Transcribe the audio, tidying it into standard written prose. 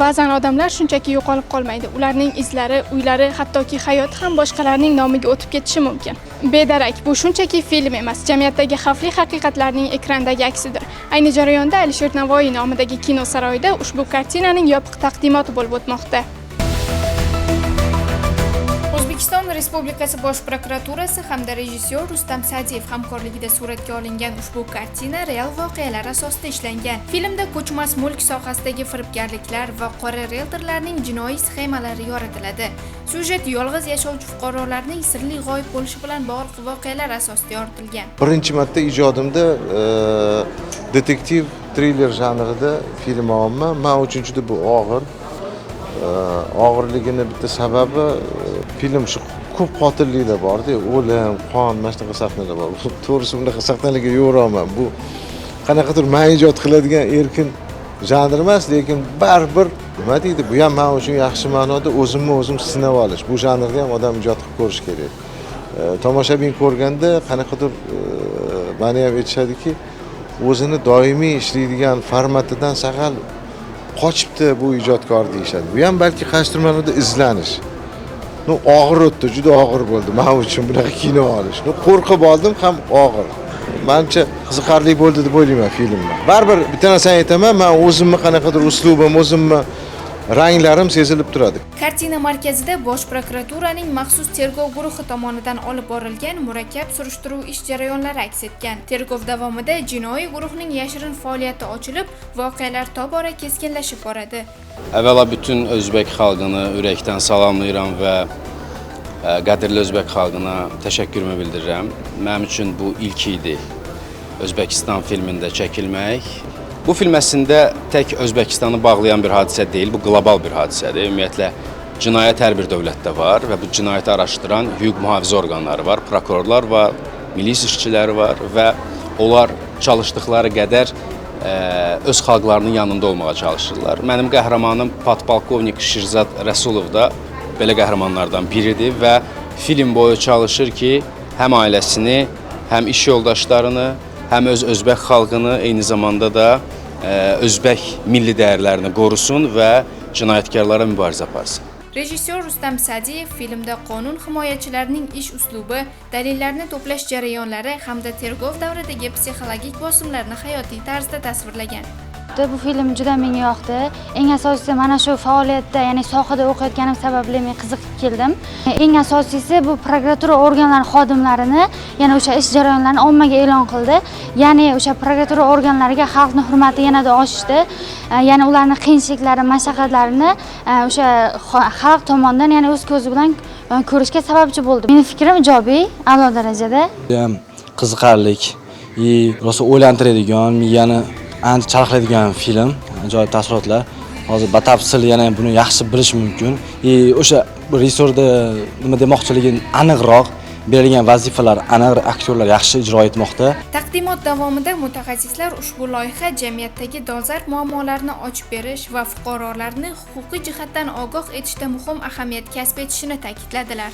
Ba'zan odamlar shunchaki yo'qolib qolmaydi. Ularning izlari, uylari, hattoki hayoti ham boshqalarning nomiga o'tib ketishi mumkin. Bedarak bu shunchaki film emas, jamiyatdagi xavfli haqiqatlarning ekrandagi aksidir. Ayni jarayonda Alisher Navoiy nomidagi kino saroyida ushbu kartinaning yopiq taqdimoti bo'lib o'tmoqda. O'zbekiston Respublikasi Bosh prokuraturasi hamda rejissyor Rustam Sa'diyev hamkorligida suratga olingan ushbu kartina real voqealar asosida ishlangan. Filmda ko'chmas mulk sohasidagi firibgarliklar va qora realtorlarning jinoiy sxemalari yoritiladi. Syujet yolg'iz yashovchi fuqarolarning sirli g'oyib bo'lishi bilan bog'liq voqealar asosida yoritilgan. Birinchi marta ijodimda detektiv triller janrida film olman. Men uchun juda bu og'ir. Og'irligini bitta sababi film shu ko'p qotilliklar bor-da, o'lim, qon, mana shunaqa sahnalar bor. To'g'risi bunaqa sahnalarga yo'raman. Bu qanaqadir men ijod qiladigan erkin janr emas, lekin baribir nima deydi, bu ham men uchun yaxshi ma'noda o'zimni o'zim sinab olish. Bu janrda ham odam ijod qilib ko'rish kerak. Tomoshabin ko'rganda qanaqadir meni ham aytishadiki, o'zini doimiy ishlaydigan formatidan saqal qochibdi bu ijodkor deyishadi. Bu ham balki qaysidir ma'noda izlanish. Og'ir o'tdi, juda og'ir bo'ldi men uchun bunaqa kino olish. Qo'rqib oldim ham og'ir. Menimcha qiziqarli bo'ldi deb o'ylayman filmni. Baribir bitta narsani aytaman, men o'zimni qanaqadir uslubim, o'zimni ranglarim sezilib turadi. Kartina markazida Bosh prokuraturaning maxsus tergov guruhi tomonidan olib borilgan murakkab surishtiruv ish jarayonlari aks etgan. Tergov davomida jinoiy guruhning yashirin faoliyati ochilib, voqealar tobora keskinlashib boradi. Əvvəla bütün Özbək xalqını ürəkdən salamlayıram və qədirli Özbək xalqına təşəkkürümü bildirirəm. Mənim üçün bu ilk idi Özbəkistan filmində çəkilmək. Bu film əslində tək Özbəkistanı bağlayan bir hadisə deyil, bu qlobal bir hadisədir. Ümumiyyətlə, cinayət hər bir dövlətdə var və bu cinayəti araşdıran hüquq mühafizə orqanları var, prokurorlar var, milis işçiləri var və onlar çalışdıqları qədər öz xalqlarının yanında olmağa çalışırlar. Mənim qəhrəmanım Podpolkovnik Şirzad Rəsulov da belə qəhrəmanlardan biridir və film boyu çalışır ki, həm ailəsini, həm iş yoldaşlarını, həm öz Özbək xalqını, eyni zamanda da Özbək milli dəyərlərini qorusun və cinayətkarlara mübarizə aparsın. Rejissyor Rustam Sa'diyev filmda qonun himoyachilarining ish uslubi, dalillarni to'plash jarayonlari hamda tergov davridagi psixologik bosimlarni hayotiy tarzda tasvirlagan. Bu film juda menga yoqdi. Eng asosiysi mana shu faoliyatda, ya'ni sohada o'qiyotganim sababli men qiziqib keldim. Eng asosiysi bu prokuratura organlari xodimlarini, ya'ni o'sha ish jarayonlarini ommaga e'lon qildi. Ya'ni o'sha prokuratura organlariga xalqning hurmati yanada oshdi. Ya'ni ularning qiyinchiliklari, mashaqqatlarini o'sha xalq tomonidan, ya'ni o'z ko'zi bilan ko'rishga sababchi bo'ldi. Mening fikrim ijobiy, a'lo darajada. Ham qiziqarli, rosa o'ylantiradigan, miyani ancha charxlaydigan film, ajoyib taassurotlar. Hozir batafsil yana buni yaxshi bilish mumkin. O'sha rejissorda nima demoqchiligini aniqroq, berilgan vazifalar, aniq aktyorlar yaxshi ijro etmoqda. Taqdimot davomida mutaxassislar ushbu loyiha jamiyatdagi dolzarb muammolarni ochib berish va fuqarolarni huquqiy jihatdan ogoh etishda muhim ahamiyat kasb etishini ta'kidladilar.